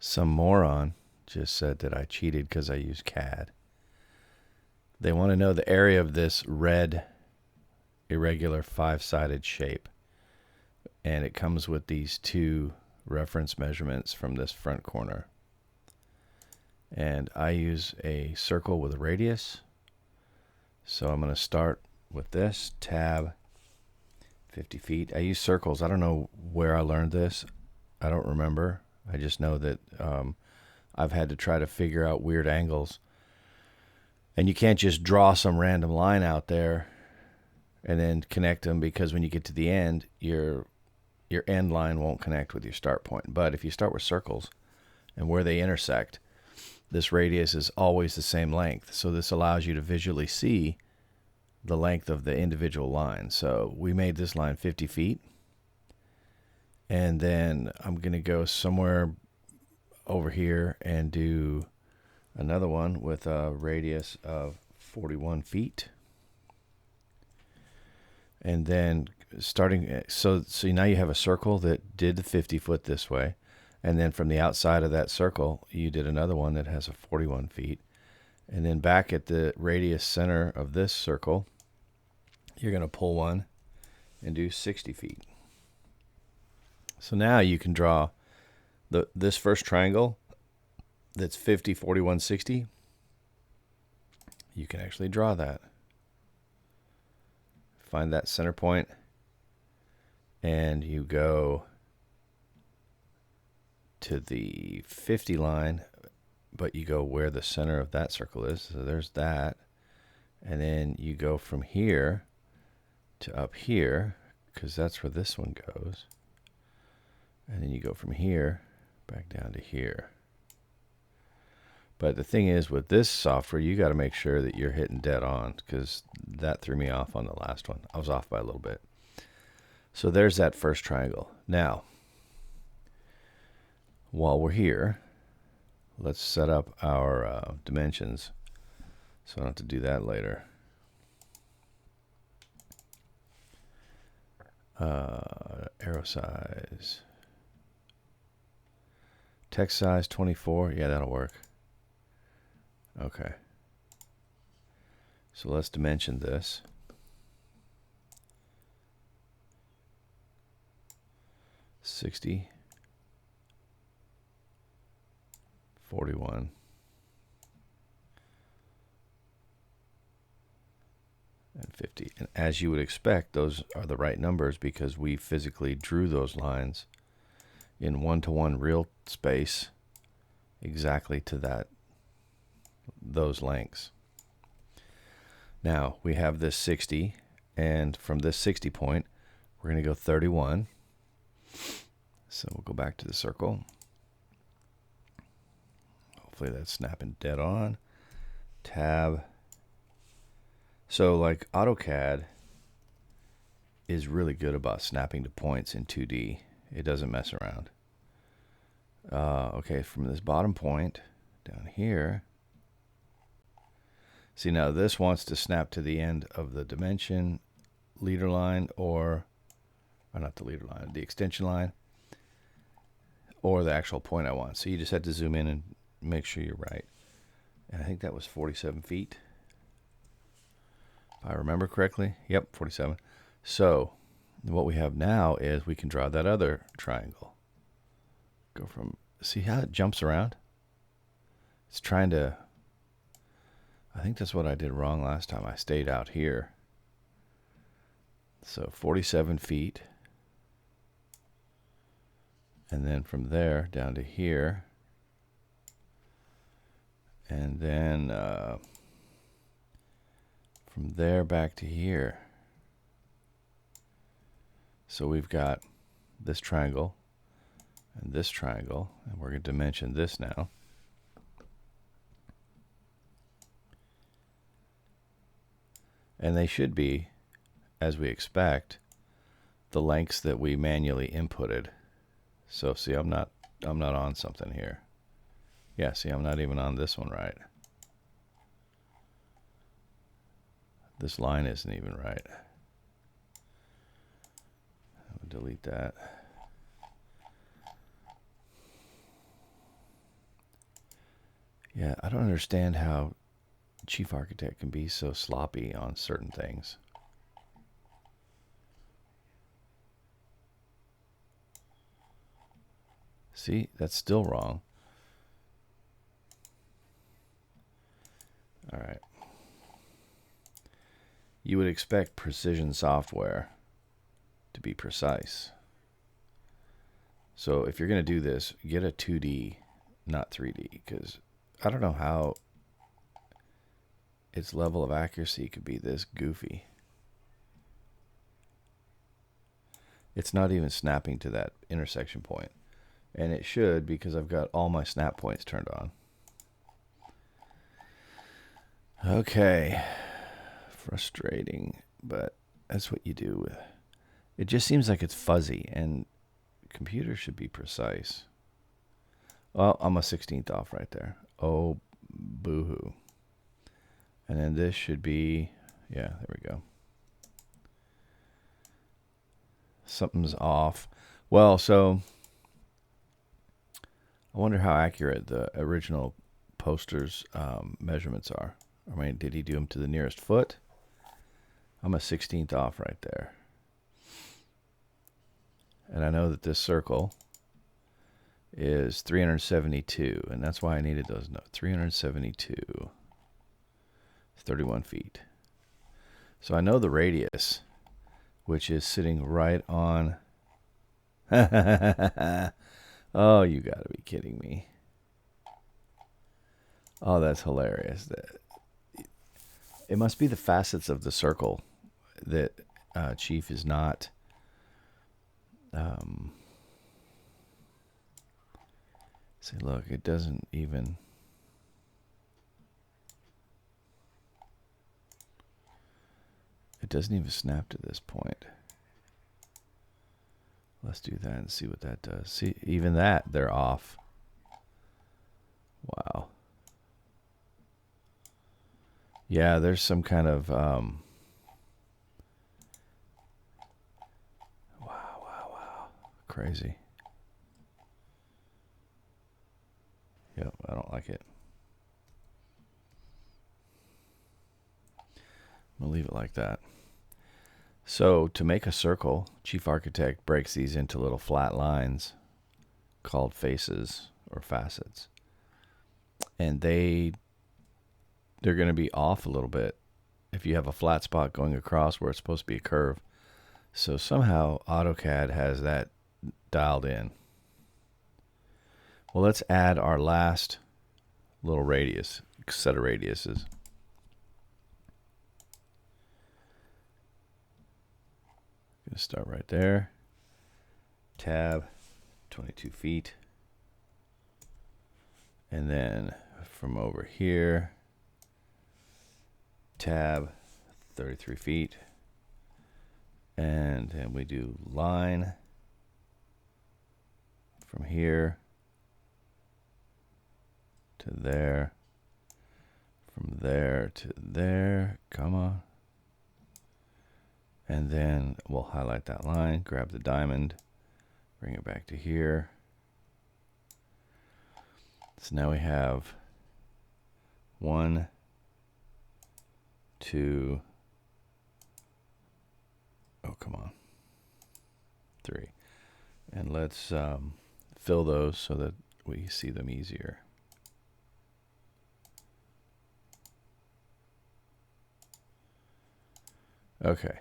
Some moron just said that I cheated because I use CAD. They want to know the area of this red irregular five-sided shape. And it comes with these two reference measurements from this front corner. And I use a circle with a radius. So I'm going to start with this, tab 50 feet. I use circles. I don't know where I learned this. I don't remember. I just know that I've had to try to figure out weird angles. And you can't just draw some random line out there and then connect them, because when you get to the end, your end line won't connect with your start point. But if you start with circles and where they intersect, this radius is always the same length. So this allows you to visually see the length of the individual line. So we made this line 50 feet. And then I'm going to go somewhere over here and do another one with a radius of 41 feet. And then starting, so now you have a circle that did the 50 foot this way. And then from the outside of that circle, you did another one that has a 41 feet. And then back at the radius center of this circle, you're going to pull one and do 60 feet. So now you can draw this first triangle that's 50, 41, 60. You can actually draw that. Find that center point, and you go to the 50 line, but you go where the center of that circle is. So there's that. And then you go from here to up here, because that's where this one goes. And then you go from here back down to here. But the thing is, with this software, you got to make sure that you're hitting dead on, because that threw me off on the last one. I was off by a little bit. So there's that first triangle. Now, while we're here, let's set up our dimensions so I don't have to do that later. Arrow size. Text size 24. Yeah, that'll work. Okay. So let's dimension this. $60, 41, and 50. And as you would expect, those are the right numbers because we physically drew those lines in one-to-one real space exactly to those lengths. Now we have this 60, and from this 60 point, we're going to go 31. So we'll go back to the circle. Hopefully that's snapping dead on. Tab. So like AutoCAD is really good about snapping to points in 2D. It doesn't mess around. Okay, from this bottom point down here. See, now this wants to snap to the end of the dimension leader line, or not the leader line, the extension line, or the actual point I want. So you just have to zoom in and make sure you're right. And I think that was 47 feet. If I remember correctly. Yep, 47. So what we have now is we can draw that other triangle. Go from, see how it jumps around? It's trying to, I think that's what I did wrong last time. I stayed out here. So 47 feet. And then from there down to here. And then from there back to here. So we've got this triangle and this triangle, and we're going to dimension this now. And they should be, as we expect, the lengths that we manually inputted. So see, I'm not on something here. Yeah, see, I'm not even on this one right. This line isn't even right. I'll delete that. Yeah, I don't understand how chief architect can be so sloppy on certain things. See, that's still wrong. All right. You would expect precision software to be precise. So if you're going to do this, get a 2D, not 3D, because I don't know how its level of accuracy could be this goofy. It's not even snapping to that intersection point. And it should, because I've got all my snap points turned on. Okay. Frustrating, but that's what you do. It just seems like it's fuzzy, and computers should be precise. Well, I'm a 16th off right there. Oh, boo-hoo. And then this should be, yeah, there we go. Something's off. Well, so I wonder how accurate the original poster's measurements are. I mean, did he do them to the nearest foot? I'm a 16th off right there. And I know that this circle is 372, and that's why I needed those notes. 372, 31 feet. So I know the radius, which is sitting right on... Oh, you gotta be kidding me. Oh, that's hilarious. It must be the facets of the circle that Chief is not... see, look, it doesn't even... It doesn't even snap to this point. Let's do that and see what that does. See, even that, they're off. Wow. Yeah, there's some kind of... wow. Crazy. Yep, I don't like it. I'm going to leave it like that. So to make a circle, Chief Architect breaks these into little flat lines called faces or facets. And they're going to be off a little bit if you have a flat spot going across where it's supposed to be a curve. So somehow AutoCAD has that dialed in. Well, let's add our last little radius, set of radiuses. Going to start right there. Tab, 22 feet. And then from over here, tab, 33 feet. And then we do line from here to there, from there to there, comma. And then we'll highlight that line, grab the diamond, bring it back to here. So now we have 1, 2, oh, come on, 3. And let's fill those so that we see them easier. Okay.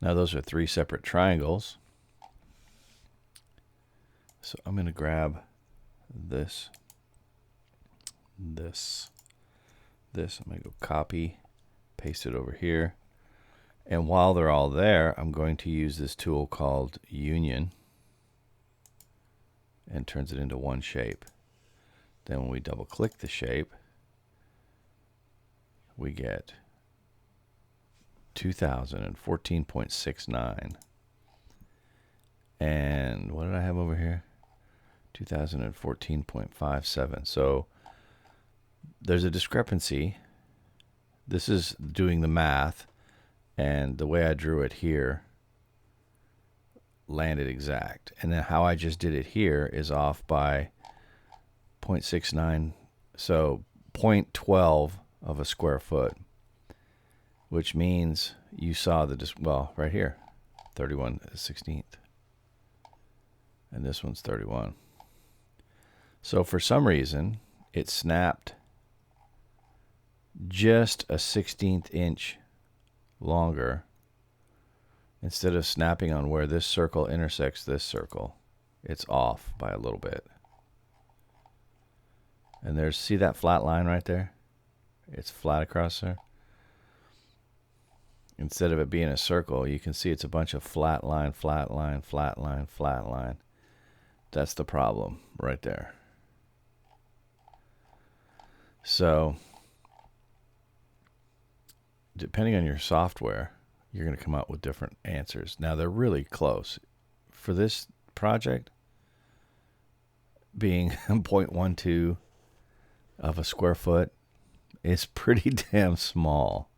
Now those are 3 separate triangles. So I'm going to grab this. I'm going to go copy, paste it over here. And while they're all there, I'm going to use this tool called Union, and turns it into one shape. Then when we double click the shape, we get 2014.69. And what did I have over here? 2014.57. So there's a discrepancy. This is doing the math, and the way I drew it here landed exact. And then how I just did it here is off by 0.69, so 0.12 of a square foot, which means you saw well, right here, 31/16th. And this one's 31. So for some reason, it snapped just a 16th inch longer instead of snapping on where this circle intersects this circle. It's off by a little bit. And see that flat line right there? It's flat across there. Instead of it being a circle, you can see it's a bunch of flat line, flat line, flat line, flat line. That's the problem right there. So, depending on your software, you're going to come up with different answers. Now, they're really close. For this project, being 0.12 of a square foot is pretty damn small.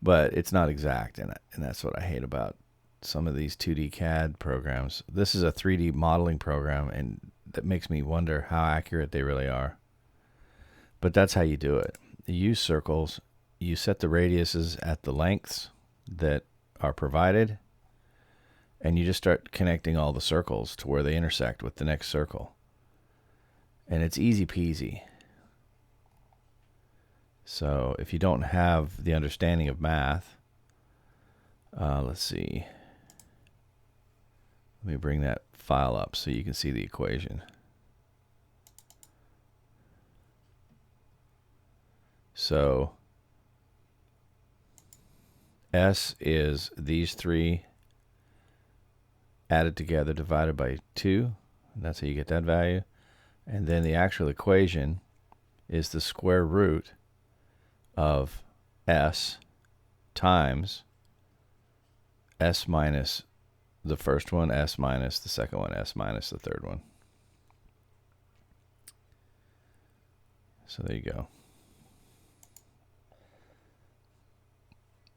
But it's not exact, and that's what I hate about some of these 2D CAD programs. This is a 3D modeling program, and that makes me wonder how accurate they really are. But that's how you do it. You use circles. You set the radiuses at the lengths that are provided, and you just start connecting all the circles to where they intersect with the next circle. And it's easy peasy. So if you don't have the understanding of math, let's see. Let me bring that file up so you can see the equation. So S is these three added together divided by 2. And that's how you get that value. And then the actual equation is the square root of S times S minus the first one, S minus the second one, S minus the third one. So there you go.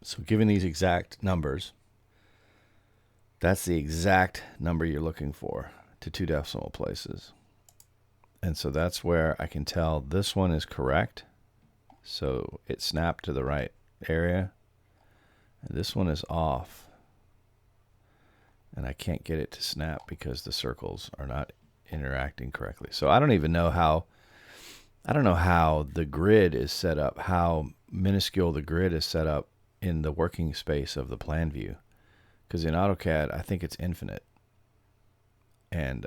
So given these exact numbers, that's the exact number you're looking for to 2 decimal places. And so that's where I can tell this one is correct. So it snapped to the right area. And this one is off. And I can't get it to snap because the circles are not interacting correctly. So I don't even know how, the grid is set up, how minuscule the grid is set up in the working space of the plan view. Because in AutoCAD, I think it's infinite. And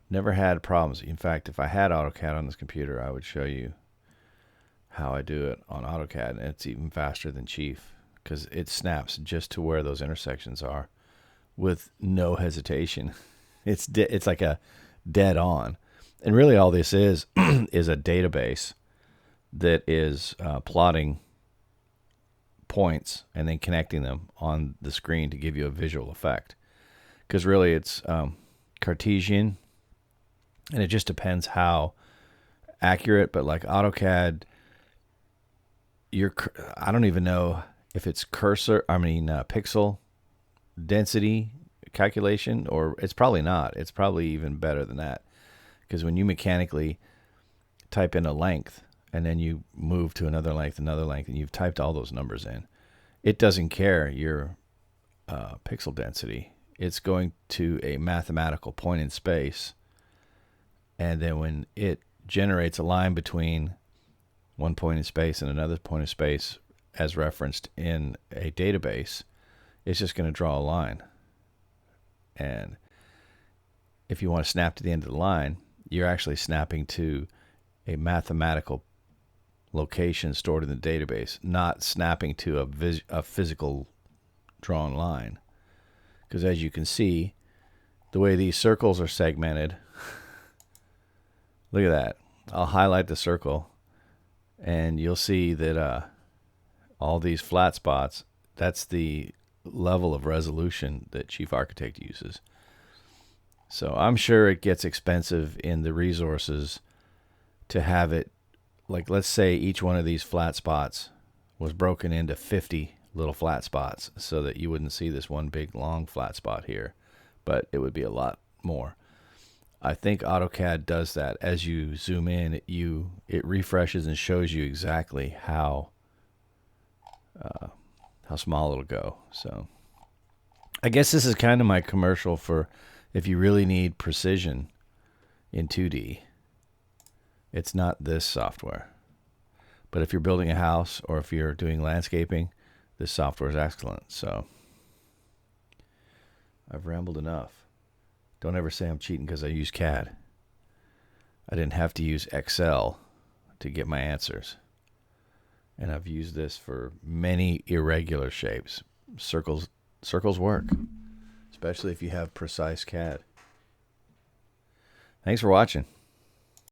never had problems. In fact, if I had AutoCAD on this computer, I would show you how I do it on AutoCAD, and it's even faster than Chief because it snaps just to where those intersections are with no hesitation. It's like a dead on. And really all this is is a database that is plotting points and then connecting them on the screen to give you a visual effect. Because really it's Cartesian, and it just depends how accurate, but like AutoCAD, I don't even know if it's pixel density calculation, or it's probably not. It's probably even better than that. Because when you mechanically type in a length and then you move to another length, and you've typed all those numbers in, it doesn't care your pixel density. It's going to a mathematical point in space. And then when it generates a line between one point in space and another point in space as referenced in a database, it's just going to draw a line. And if you want to snap to the end of the line, you're actually snapping to a mathematical location stored in the database, not snapping to a physical drawn line. Because as you can see, the way these circles are segmented, look at that. I'll highlight the circle, and you'll see that all these flat spots, that's the level of resolution that Chief Architect uses. So I'm sure it gets expensive in the resources to have it, like let's say each one of these flat spots was broken into 50 little flat spots so that you wouldn't see this one big long flat spot here, but it would be a lot more. I think AutoCAD does that. As you zoom in, it refreshes and shows you exactly how small it'll go. So I guess this is kind of my commercial for if you really need precision in 2D. It's not this software. But if you're building a house or if you're doing landscaping, this software is excellent. So I've rambled enough. Don't ever say I'm cheating because I use CAD. I didn't have to use Excel to get my answers. And I've used this for many irregular shapes. Circles work, especially if you have precise CAD. Thanks for watching.